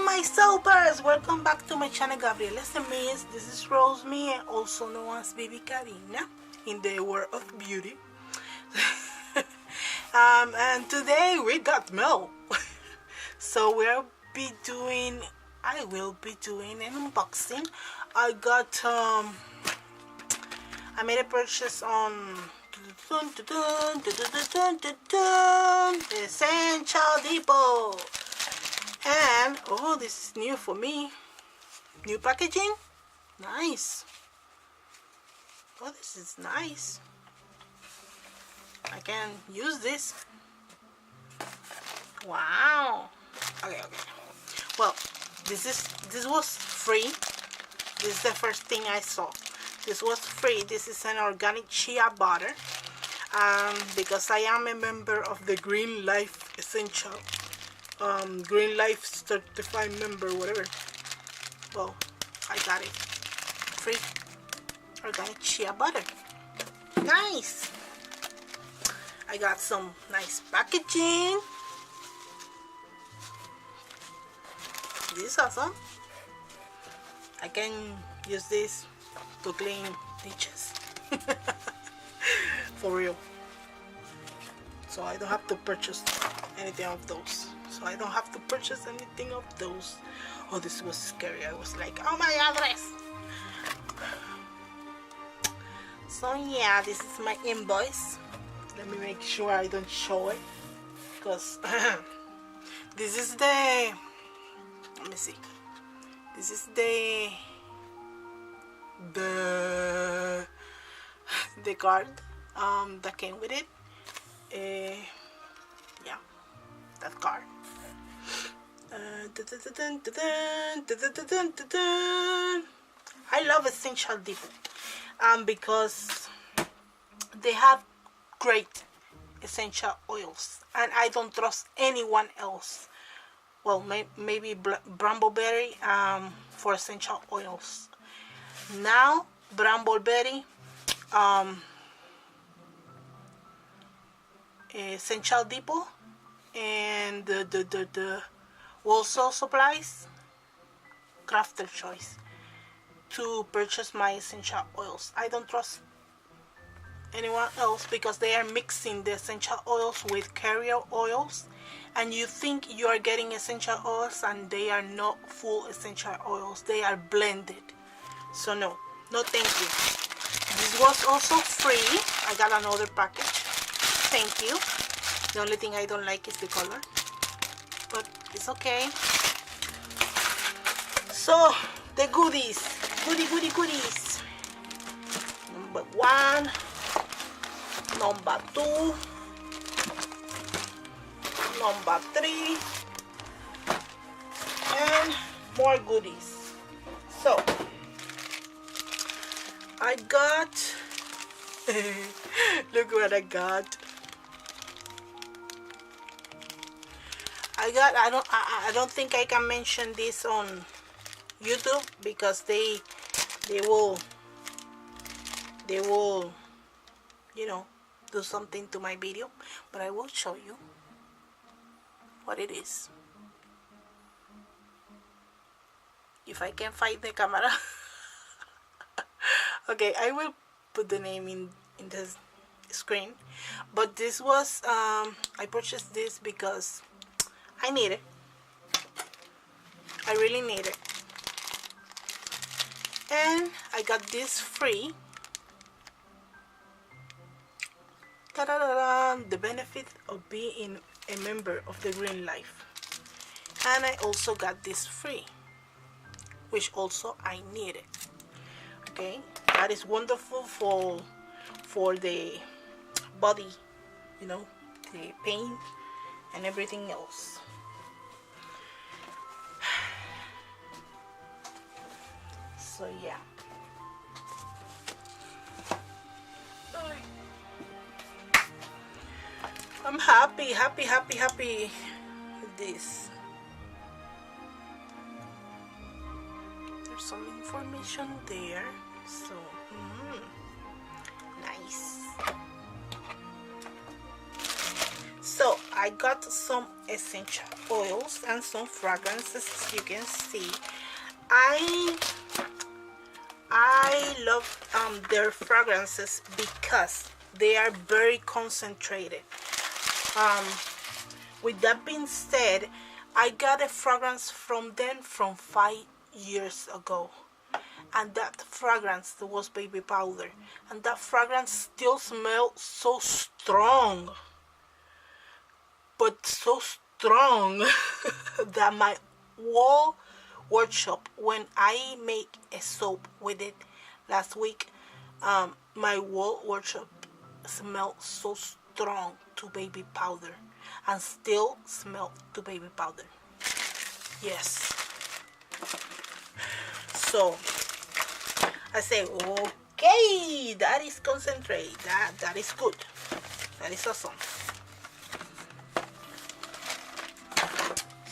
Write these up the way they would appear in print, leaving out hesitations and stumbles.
my soapers, welcome back to my channel GabrielesMist. This is Rosemary, also known as vivikarrina in the world of beauty. And today we got mail. So I will be doing an unboxing. I made a purchase on Essential Depot. And oh, this is new for me. New packaging. Nice. Oh, this is nice. I can use this. Wow. Okay. Well, this was free. This is the first thing I saw. This was free. This is an organic chia butter. Because I am a member of the Green Life Essential. Green Life certified member, whatever. Well, I got it. Free. Organic chia butter. Nice. I got some nice packaging. This is awesome. I can use this to clean dishes. For real. So I don't have to purchase anything of those. Oh, this was scary. I was like, oh my address. So yeah, this is my invoice. Let me make sure I don't show it, because this is the, let me see, this is the card that came with it. Yeah, that card. I love Essential Depot because they have great essential oils, and I don't trust anyone else. Well, maybe Brambleberry for essential oils. Now Brambleberry, Essential Depot, and the wholesale supplies, crafted choice to purchase my essential oils. I don't trust anyone else because they are mixing the essential oils with carrier oils, and you think you are getting essential oils, and they are not full essential oils. They are blended. So no thank you. This was also free. I got another package. Thank you. The only thing I don't like is the color, but it's okay. So the goodies. Number 1, number 2, number 3, and more goodies. So I got look what I got. I don't think I can mention this on YouTube because they will you know, do something to my video, but I will show you what it is if I can find the camera. Okay, I will put the name in the screen, but this was I purchased this because I need it. I really need it, and I got this free. The benefit of being a member of the Green Life. And I also got this free, which also I needed. Okay, that is wonderful for the body, you know, the pain and everything else. So yeah. I'm happy with this. There's some information there, so nice. So I I got some essential oils and some fragrances. As you can see, I love their fragrances because they are very concentrated. With that being said, I got a fragrance from them from 5 years ago, and that fragrance was baby powder, and that fragrance still smells so strong, but so strong that my whole workshop, when I make a soap with it last week, my whole workshop smelled so strong to baby powder, and still smell to baby powder. Yes. So I say, okay, that is concentrate. That is good. That is awesome.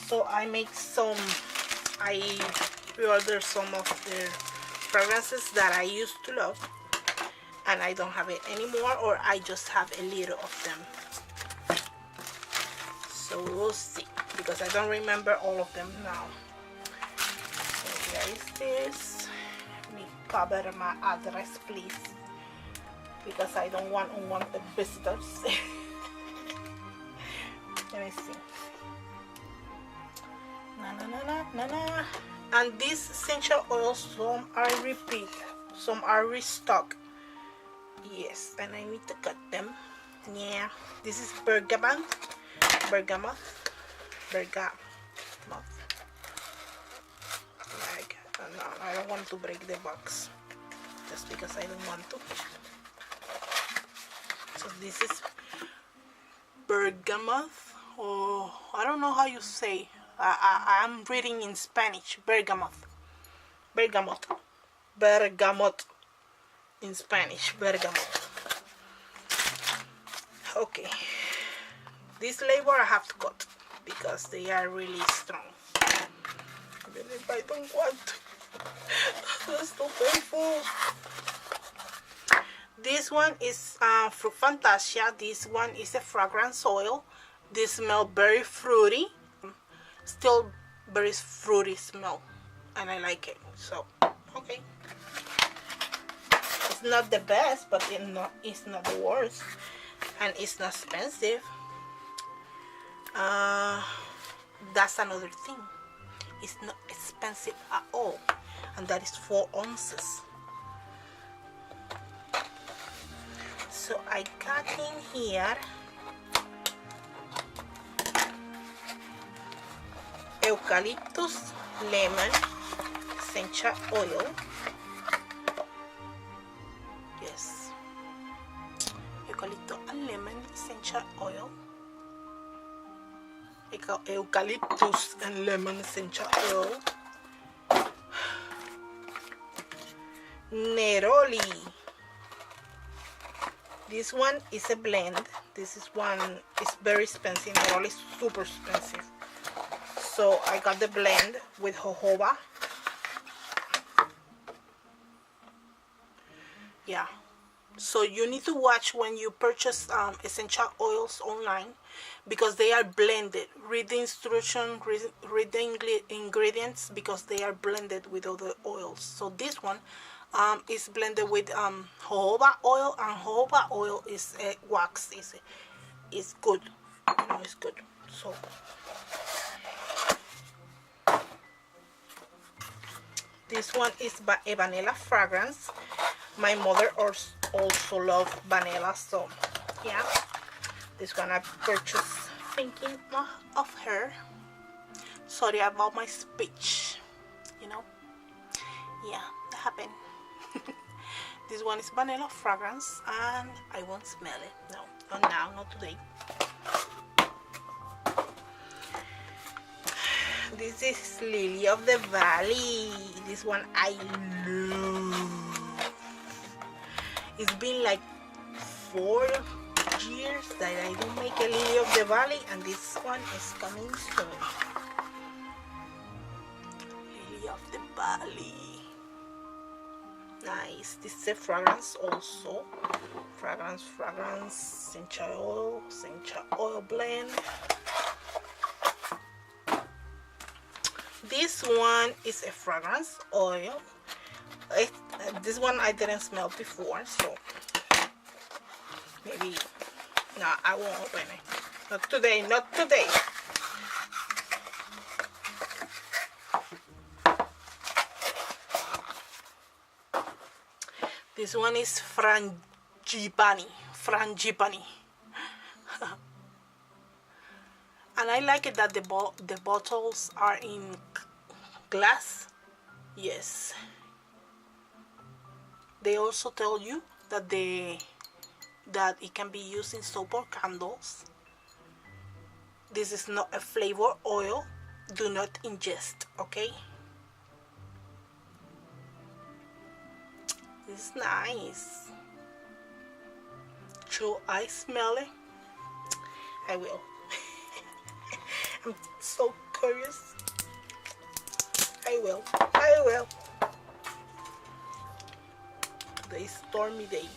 So I make some. I reorder some of the fragrances that I used to love, and I don't have it anymore, or I just have a little of them. So we'll see, because I don't remember all of them now. So here is this. Let me cover my address, please, because I don't want unwanted visitors. Let me see. And these essential oils, some are repeat, some are restock. Yes, and I need to cut them. Yeah, this is bergamot. Like, no, I don't want to break the box just because I don't want to. So this is bergamot, or I don't know how you say. I'm reading in Spanish. Bergamot in Spanish. Bergamot. Okay, this label I have to cut because they are really strong. Even if I don't want to. That's so painful. This one is Fruit Fantasia. This one is a fragrance oil. This smells very fruity. Still very fruity smell, and I like it. So okay, it's not the best, but it's not the worst, and it's not expensive. That's another thing, it's not expensive at all, and that is 4 ounces. So I got in here eucalyptus lemon essential oil. Yes, eucalyptus and lemon essential oil. Eucalyptus and lemon essential oil. Neroli. This one is a blend. This is one is very expensive. Neroli is super expensive. So I got the blend with jojoba. Yeah. So you need to watch when you purchase essential oils online, because they are blended. Read the instruction, read the ingredients, because they are blended with other oils. So this one is blended with jojoba oil, and jojoba oil is wax. It's good. You know, it's good. So this one is a vanilla fragrance. My mother also loves vanilla, so yeah, this one I purchased thinking of her. Sorry about my speech, you know. Yeah, that happened. This one is vanilla fragrance, and I won't smell it. No, not now, not today. This is Lily of the Valley. This one I love. It's been like 4 years that I don't make a Lily of the Valley, and this one is coming soon. Lily of the Valley. Nice. This is a fragrance also. Fragrance, essential oil blend. This one is a fragrance oil. This one I didn't smell before, so maybe no, I won't open it. Not today, not today. This one is frangipani. And I like it that the bottles are in glass. Yes. They also tell you that that it can be used in soap or candles. This is not a flavor oil. Do not ingest, okay? This is nice. Should I smell it? I will. I'm so curious. I will. Today's stormy day.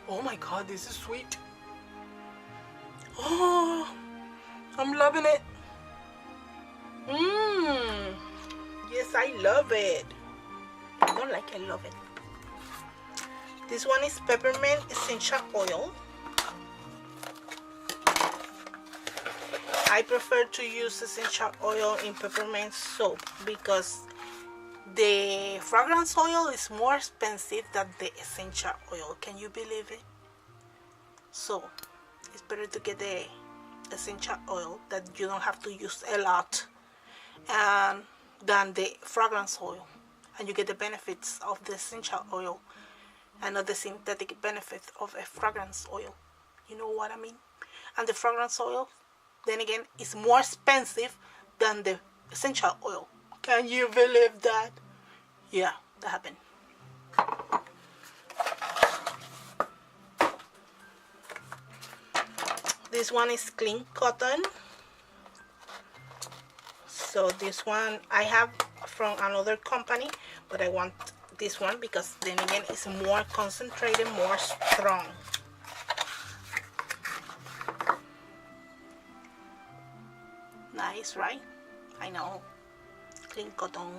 Oh my god, this is sweet. Oh, I'm loving it. Yes, I love it. I don't like it, I love it. This one is peppermint essential oil. I prefer to use essential oil in peppermint soap because the fragrance oil is more expensive than the essential oil. Can you believe it? So it's better to get the essential oil that you don't have to use a lot than the fragrance oil, and you get the benefits of the essential oil and not the synthetic benefit of a fragrance oil. You know what I mean? And the fragrance oil, then again, is more expensive than the essential oil. Can you believe that? Yeah, that happened. This one is clean cotton. So this one I have from another company, but I want this one because then again it's more concentrated, more strong. Nice, right? I know. Clean cotton.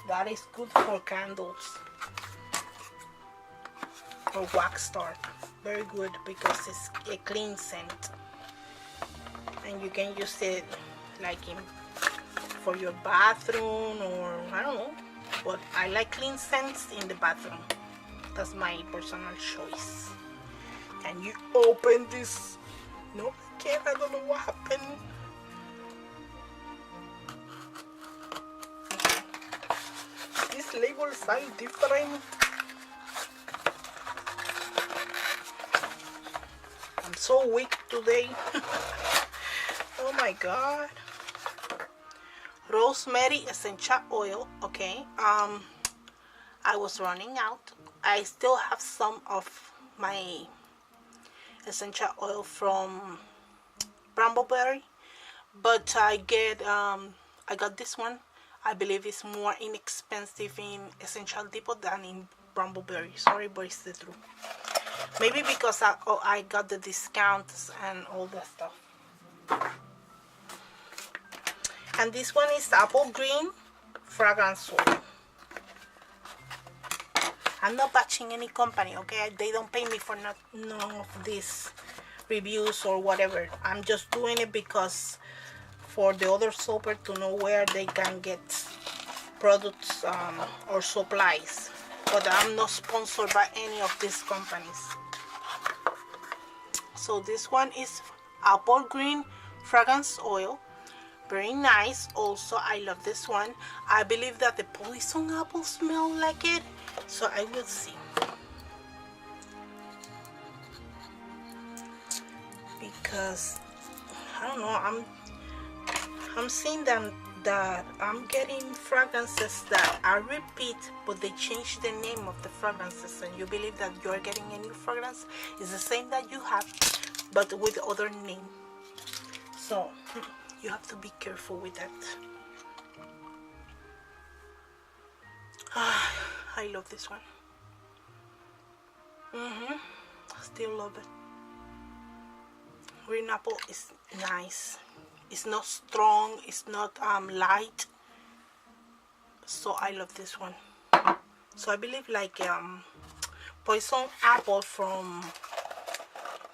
That is good for candles or wax start. Very good because it's a clean scent, and you can use it like for your bathroom, or I don't know, but I like clean scents in the bathroom. That's my personal choice. And you open this. No, I can't. I don't know what happened. These labels sound different. I'm so weak today. Oh my god. Rosemary essential oil. Okay. I was running out. I still have some of my essential oil from Brambleberry, but I got this one. I believe it's more inexpensive in Essential Depot than in Brambleberry. Sorry, but it's the truth. Maybe because I got the discounts and all that stuff. And this one is apple green fragrance oil. I'm not bashing any company, okay? They don't pay me for none of these reviews or whatever. I'm just doing it because for the other soaper to know where they can get products or supplies. But I'm not sponsored by any of these companies. So this one is apple green fragrance oil. Very nice. Also, I love this one. I believe that the poison apple smell like it, so I will see. Because I don't know, I'm seeing that I'm getting fragrances that are repeat, but they change the name of the fragrances, and you believe that you're getting a new fragrance. It's the same that you have, but with other name. So you have to be careful with that. I love this one. Still love it. Green apple is nice. It's not strong, it's not light, so I love this one. So I believe like poison apple from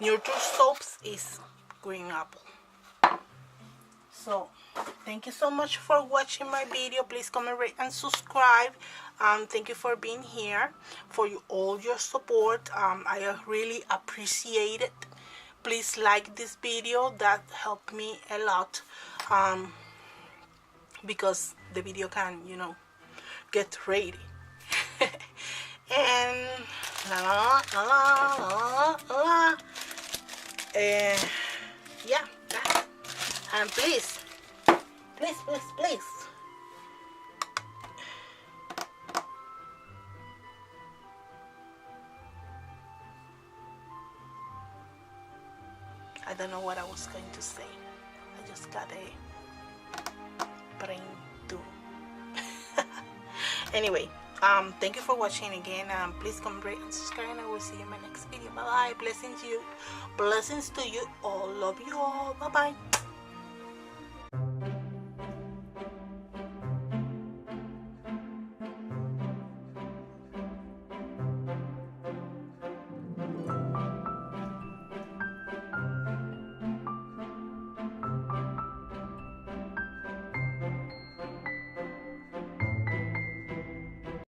Neutral Soaps is green apple. So thank you so much for watching my video. Please comment, rate, and subscribe. Thank you for being here, for all your support. I really appreciate it. Please like this video, that helped me a lot, because the video can, you know, get ready. And yeah, that. And please, I don't know what I was going to say. I just got a brain too. Anyway, thank you for watching again. Please comment, rate, and subscribe, and I will see you in my next video. Bye bye. Blessings to you all. Love you all. Bye bye.